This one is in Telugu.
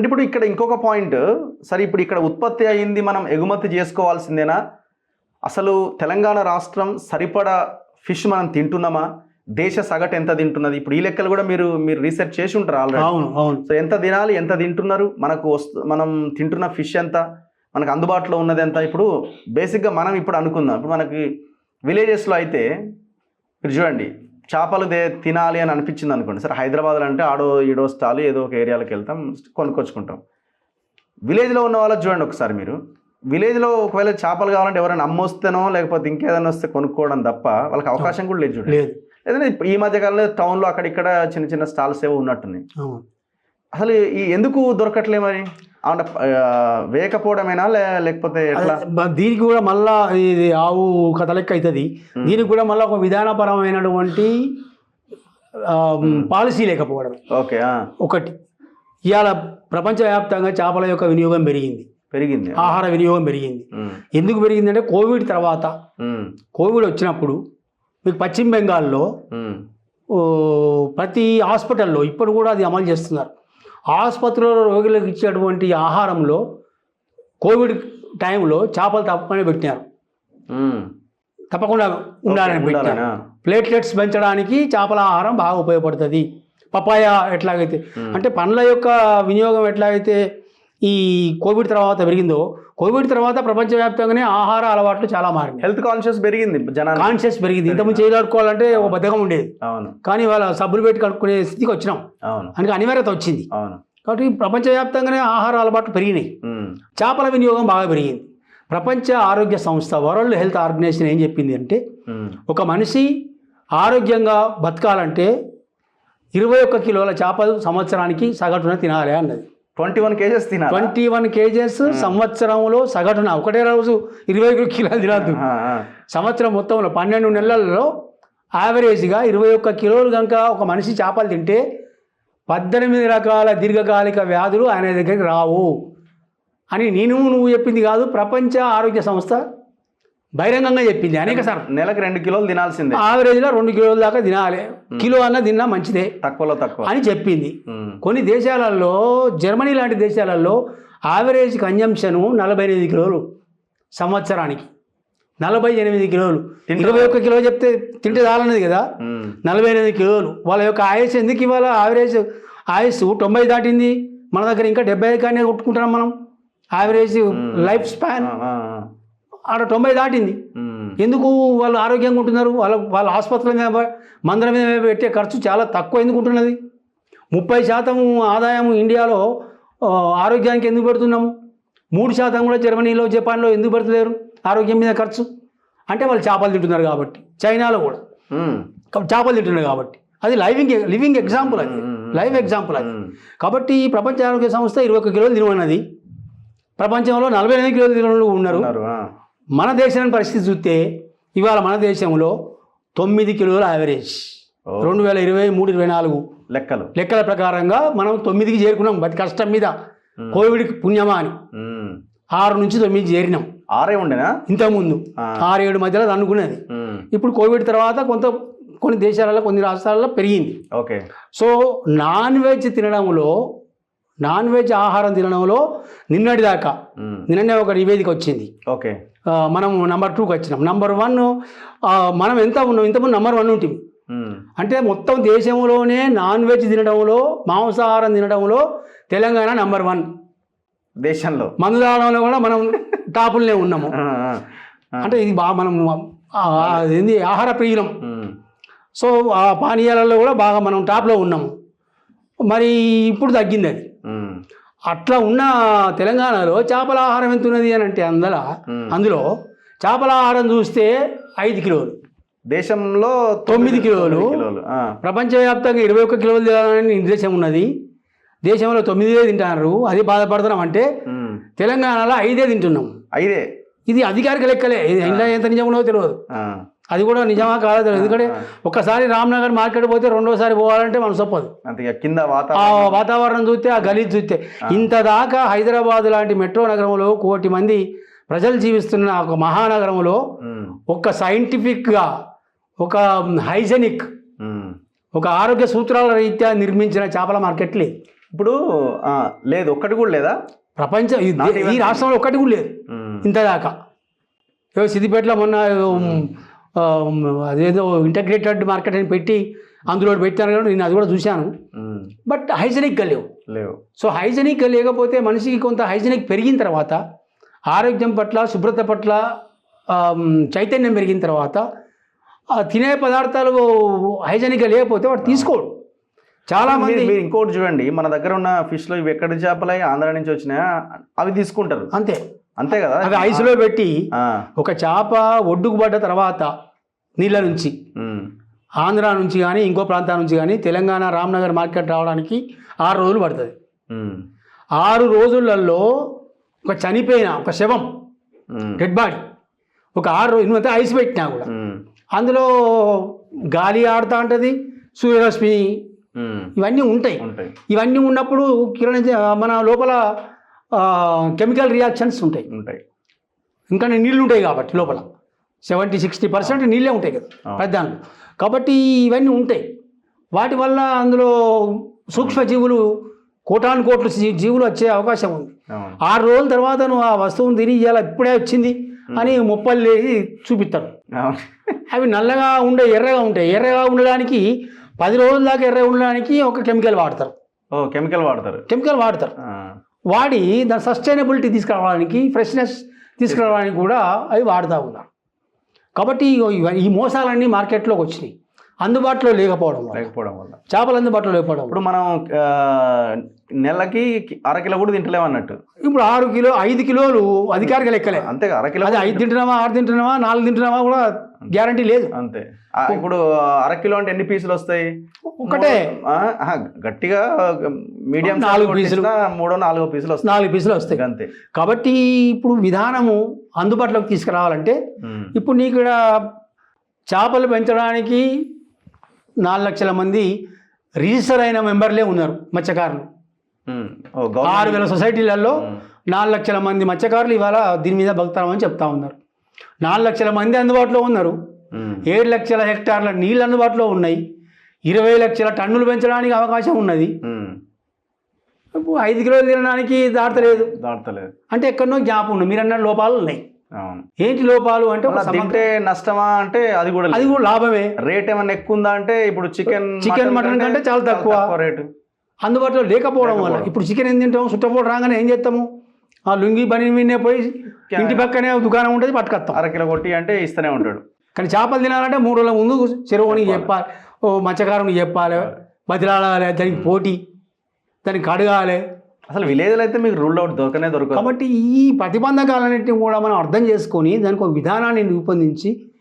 అంటే ఇప్పుడు ఇక్కడ ఇంకొక పాయింట్, సరే ఇప్పుడు ఇక్కడ ఉత్పత్తి అయింది మనం ఎగుమతి చేసుకోవాల్సిందేనా? అసలు తెలంగాణ రాష్ట్రం సరిపడా ఫిష్ మనం తింటున్నామా? దేశ సగటు ఎంత తింటున్నది? ఇప్పుడు ఈ లెక్కలు కూడా మీరు రీసెర్చ్ చేసి ఉంటారు ఆల్రెడీ. అవును. సో ఎంత తినాలి, ఎంత తింటున్నారు, మనం తింటున్న ఫిష్ ఎంత, మనకు అందుబాటులో ఉన్నది ఎంత? ఇప్పుడు బేసిక్గా మనం ఇప్పుడు అనుకుందాం, ఇప్పుడు మనకి విలేజెస్లో అయితే మీరు చూడండి, చేపలు తినాలి అని అనిపించింది అనుకోండి, సరే హైదరాబాద్లో అంటే ఆడో ఈడో స్టాల్ ఏదో ఒక ఏరియాలోకి వెళ్తాం, కొనుక్కొచ్చుకుంటాం. విలేజ్లో ఉన్న వాళ్ళకి చూడండి ఒకసారి మీరు, విలేజ్లో ఒకవేళ చేపలు కావాలంటే ఎవరైనా అమ్మొస్తేనో లేకపోతే ఇంకేదైనా వస్తే కొనుక్కోవడం తప్ప వాళ్ళకి అవకాశం కూడా లేదు చూడండి. ఏదైనా ఈ మధ్యకాలంలో టౌన్లో అక్కడిక్కడ చిన్న చిన్న స్టాల్స్ ఏవో ఉన్నట్టున్నాయి. అసలు ఈ ఎందుకు దొరకట్లే మరి? అంటే వేయకపోవడమేనా లేకపోతే ఎట్లా? దీనికి కూడా మళ్ళా ఇది ఆవు కథ లెక్క అవుతుంది. దీనికి కూడా మళ్ళీ ఒక విధానపరమైనటువంటి పాలసీ లేకపోవడం ఒకటి. ఇవాళ ప్రపంచవ్యాప్తంగా చేపల యొక్క వినియోగం పెరిగింది, ఆహార వినియోగం పెరిగింది. ఎందుకు పెరిగిందంటే కోవిడ్ వచ్చినప్పుడు మీకు పశ్చిమ బెంగాల్లో ప్రతి హాస్పిటల్లో ఇప్పుడు కూడా అది అమలు చేస్తున్నారు. ఆసుపత్రిలో రోగులకు ఇచ్చేటువంటి ఆహారంలో కోవిడ్ టైంలో చేపలు తప్పకుండా పెట్టినారు, తప్పకుండా ఉండాలని పెట్టినారు. ప్లేట్లెట్స్ పెంచడానికి చేపల ఆహారం బాగా ఉపయోగపడుతుంది. పపాయ ఎట్లాగైతే అంటే పండ్ల యొక్క వినియోగం ఎట్లాగైతే ఈ కోవిడ్ తర్వాత పెరిగిందో, కోవిడ్ తర్వాత ప్రపంచవ్యాప్తంగానే ఆహార అలవాట్లు చాలా మారింది. హెల్త్ కాన్షియస్ పెరిగింది, కాన్షియస్ పెరిగింది. ఇంతకుముందు చేయి కడుక్కోవాలంటే ఒక బద్ధకం ఉండేది, కానీ వాళ్ళ సబ్బులు పెట్టి కడుక్కునే స్థితికి వచ్చినాం. అందుకే అనివార్యత వచ్చింది. కాబట్టి ప్రపంచవ్యాప్తంగానే ఆహార అలవాట్లు పెరిగినాయి, చేపల వినియోగం బాగా పెరిగింది. ప్రపంచ ఆరోగ్య సంస్థ, వరల్డ్ హెల్త్ ఆర్గనైజేషన్ ఏం చెప్పింది అంటే, ఒక మనిషి ఆరోగ్యంగా బతకాలంటే 21 కిలోల చేపలు సంవత్సరానికి సగటున తినాలి అన్నది. 21 కేజెస్ తినాలి. 21 కేజెస్ సంవత్సరంలో సగటున, ఒకటే రోజు 21 కిలోలు తినద్దు. సంవత్సరం మొత్తంలో 12 నెలల్లో యావరేజ్గా 21 కిలోలు కనుక ఒక మనిషి చేపలు తింటే 18 రకాల దీర్ఘకాలిక వ్యాధులు ఆయన దగ్గరికి రావు అని నువ్వు చెప్పింది కాదు, ప్రపంచ ఆరోగ్య సంస్థ బహిరంగంగా చెప్పింది అనేక సార్లు. నెలకు 2 కిలోలు తినాల్సిందే, యావరేజ్లో 2 కిలోల దాకా తినాలి, కిలో అన్న తిన్నా మంచిదే, తక్కువలో తక్కువ అని చెప్పింది. కొన్ని దేశాలలో, జర్మనీ లాంటి దేశాలలో యావరేజ్ కన్జంప్షన్ 48 కిలోలు సంవత్సరానికి. 48 కిలోలు, 21 కిలో చెప్తే తింటే చాలన్నది కదా, 48 కిలోలు. వాళ్ళ యొక్క ఆయుష్ ఎందుకు ఇవాళ యావరేజ్ ఆయుష్ 90 దాటింది, మన దగ్గర ఇంకా 75 కానీ కొట్టుకుంటున్నాం మనం. యావరేజ్ లైఫ్ స్పాన్ ఆడ 90 దాటింది. ఎందుకు వాళ్ళు ఆరోగ్యంగా ఉంటున్నారు? వాళ్ళ ఆసుపత్రుల మీద, మందుల మీద పెట్టే ఖర్చు చాలా తక్కువ ఎందుకు ఉంటున్నది? 30% ఆదాయం ఇండియాలో ఆరోగ్యానికి ఎందుకు పెడుతున్నాము? 3% కూడా జర్మనీలో, జపాన్లో ఎందుకు పెడతలేరు ఆరోగ్యం మీద ఖర్చు? అంటే వాళ్ళు చేపలు తింటున్నారు కాబట్టి. చైనాలో కూడా చేపలు తింటున్నారు కాబట్టి. అది లివింగ్ ఎగ్జాంపుల్, అది లైవ్ ఎగ్జాంపుల్ అది. కాబట్టి ఈ ప్రపంచ ఆరోగ్య సంస్థ 21 కిలోలు తినమన్నది. ప్రపంచంలో 48 కిలోలు తిన ఉన్నారు. మన దేశం పరిస్థితి చూస్తే ఇవాళ మన దేశంలో 9 కిలోల యావరేజ్ 2023-24 లెక్కల ప్రకారంగా మనం 9కి చేరుకున్నాం. బతి కష్టం మీద, కోవిడ్ పుణ్యమా అని 6 నుంచి 9 చేరినాం. 6 ఉండేనా ఇంతకుముందు? 6-7 మధ్యలో అనుకునేది. ఇప్పుడు కోవిడ్ తర్వాత కొన్ని దేశాలలో, కొన్ని రాష్ట్రాలలో పెరిగింది. ఓకే. సో నాన్ వెజ్ ఆహారం తినడంలో నిన్ననే ఒక నివేదిక వచ్చింది. ఓకే. మనం నెంబర్ 2కి వచ్చినాం. నెంబర్ 1 మనం ఎంత ఉన్నాం? ఇంతకుముందు నెంబర్ 1 ఉంటుంది. అంటే మొత్తం దేశంలోనే నాన్ వెజ్ తినడంలో, మాంసాహారం తినడంలో తెలంగాణ నెంబర్ 1 దేశంలో. మందు తాగడంలో కూడా మనం టాపులనే ఉన్నాము. అంటే ఇది బాగా మనం ఏంది ఆహార ప్రియులం. సో ఆ పానీయాలలో కూడా బాగా మనం టాప్లో ఉన్నాము. మరి ఇప్పుడు తగ్గింది అది. అట్లా ఉన్న తెలంగాణలో చేపల ఆహారం ఎంత ఉన్నది అని అంటే అందులో చేపల ఆహారం చూస్తే 5 కిలోలు, దేశంలో 9 కిలోలు, ప్రపంచవ్యాప్తంగా 21 కిలోలు తినాలని నిర్దేశం ఉన్నది. దేశంలో 9 తింటున్నారు. అది బాధపడుతున్నాం అంటే తెలంగాణలో 5 తింటున్నాం. 5 ఇది అధికారిక లెక్కలే. ఇంట్లో ఎంత నిజమో తెలియదు, అది కూడా నిజమా కాదో తెలియదు. ఎందుకంటే ఒకసారి రామ్నగర్ మార్కెట్ పోతే రెండోసారి పోవాలంటే మనం చెప్పదు. కింద వాతావరణం చూస్తే, ఆ గలీజ్ చూస్తే. ఇంత దాకా హైదరాబాద్ లాంటి మెట్రో నగరంలో 1 కోటి మంది ప్రజలు జీవిస్తున్న ఒక మహానగరంలో ఒక సైంటిఫిక్గా, ఒక హైజెనిక్, ఒక ఆరోగ్య సూత్రాల రీత్యా నిర్మించిన చేపల మార్కెట్ లేదు. ఇప్పుడు లేదు, ఒక్కటి కూడా లేదా? ప్రపంచం ఈ రాష్ట్రంలో ఒక్కటి కూడా లేదు ఇంతదాకా. ఏదో సిద్దిపేటలో మొన్న అదేదో ఇంటగ్రేటెడ్ మార్కెట్ అని పెట్టి అందులో పెట్టాను కానీ నేను అది కూడా చూశాను. బట్ హైజెనిక్గా లేవు. సో హైజెనిక్గా లేకపోతే మనిషికి కొంత హైజెనిక్ పెరిగిన తర్వాత, ఆరోగ్యం పట్ల శుభ్రత పట్ల చైతన్యం పెరిగిన తర్వాత తినే పదార్థాలు హైజెనిక్గా లేకపోతే వాడు తీసుకోడు. చాలామంది మీరు ఇంకోటి చూడండి, మన దగ్గర ఉన్న ఫిష్లో ఇవి ఎక్కడి చేపలు ఆంధ్ర నుంచి వచ్చినాయా అవి తీసుకుంటారు, అంతే కదా. అవి ఐస్లో పెట్టి ఒక చేప ఒడ్డుకు పడ్డ తర్వాత నీళ్ళ నుంచి ఆంధ్ర నుంచి కానీ ఇంకో ప్రాంతాల నుంచి కానీ తెలంగాణ రామ్నగర్ మార్కెట్ రావడానికి 6 రోజులు పడుతుంది. 6 రోజులలో ఒక చనిపోయిన ఒక శవం, డెడ్ బాడీ, ఒక 6 రోజులు నువ్వు ఐస్ పెట్టినా కూడా అందులో గాలి ఆడుతూ ఉంటుంది, సూర్యరశ్మి ఇవన్నీ ఉంటాయి. ఇవన్నీ ఉన్నప్పుడు మన లోపల కెమికల్ రియాక్షన్స్ ఉంటాయి. ఇంకా నీళ్ళు ఉంటాయి కాబట్టి లోపల 70-60% నీళ్ళే ఉంటాయి కదా పెద్దాన్ని. కాబట్టి ఇవన్నీ ఉంటాయి. వాటి వల్ల అందులో సూక్ష్మజీవులు కోటాను కోట్ల జీవులు వచ్చే అవకాశం ఉంది. 6 రోజుల తర్వాత నువ్వు ఆ వస్తువును తిని ఇలా ఇప్పుడే వచ్చింది అని ముప్పలు లేసి చూపిస్తాడు. అవి నల్లగా ఉండే ఎర్రగా ఉంటాయి. ఎర్రగా ఉండడానికి 10 రోజుల దాకా ఎర్రగా ఉండడానికి ఒక కెమికల్ వాడతారు. కెమికల్ వాడతారు. వాడి దాని సస్టైనబిలిటీ తీసుకురావడానికి, ఫ్రెష్నెస్ తీసుకురావడానికి కూడా అవి వాడుతూ ఉన్నారు. కాబట్టి ఈ మోసాలన్నీ మార్కెట్లోకి వచ్చినాయి, అందుబాటులో లేకపోవడం వల్ల చేపలు అందుబాటులో లేకపోవడం. ఇప్పుడు మనం నెలకి 1/2 కిలో కూడా తింటలేము అన్నట్టు. ఇప్పుడు 5 కిలోలు అధికారిక లెక్కలే. అంతే, 1/2 కిలో. అది 5 తింటున్నావా, 6 తింటున్నావా, 4 తింటున్నావా కూడా గ్యారంటీ లేదు. అంతే. ఇప్పుడు 1/2 కిలో అంటే ఎన్ని పీసులు వస్తాయి? ఒకటే గట్టిగా మీడియం 4 పీసులు, 3-4 పీసులు వస్తాయి. 4 పీసులు వస్తాయి అంతే. కాబట్టి ఇప్పుడు విధానము అందుబాటులోకి తీసుకురావాలంటే ఇప్పుడు నీకు ఇక్కడ చేపలు పెంచడానికి 4 లక్షల మంది రిజిస్టర్ అయిన మెంబర్లే ఉన్నారు మత్స్యకారులు. 6,000 సొసైటీలలో 4 లక్షల మంది మత్స్యకారులు ఇవాళ దీని మీద బతుకుతామని చెప్తా ఉన్నారు. 4 లక్షల మంది అందుబాటులో ఉన్నారు. 7 లక్షల హెక్టార్ల నీళ్ళు అందుబాటులో ఉన్నాయి. 20 లక్షల టన్నులు పెంచడానికి అవకాశం ఉన్నది. 5 కిలోలు తినడానికి దాటలేదు. అంటే ఎక్కడనో గ్యాప్ ఉంది. మీరు అన్న లోపాలు ఉన్నాయి. ఏంటి లోపాలు అంటే తింటే నష్టమా అంటే అది కూడా లాభమే. రేట్ ఏమన్నా ఎక్కువ ఉందా అంటే ఇప్పుడు చికెన్ మటన్ కంటే చాలా తక్కువ రేటు అందుబాటులో లేకపోవడం వల్ల ఇప్పుడు చికెన్ ఏం తింటాము, చుట్టపోటు రాగానే ఏం చేస్తాము, ఆ లుంగి బని విన్నే పోయి ఇంటి పక్కనే దుకాణం ఉంటుంది పట్టుకొస్తాం. 1/2 కిలో కొట్టి అంటే ఇస్తూనే ఉంటాడు. కానీ చేపలు తినాలంటే 3 రోజుల ముందు చెరువునికి చెప్పాలి, మత్స్యకారునికి చెప్పాలి, బతిలాడాలి, దానికి పోటీ, దానికి కడగాలి. అసలు విలేజ్లో అయితే మీకు రూల్ అవుట్ దొరకదు. కాబట్టి ఈ ప్రతిబంధకాలన్నింటినీ కూడా మనం అర్థం చేసుకొని దానికి ఒక విధానాన్ని రూపొందించి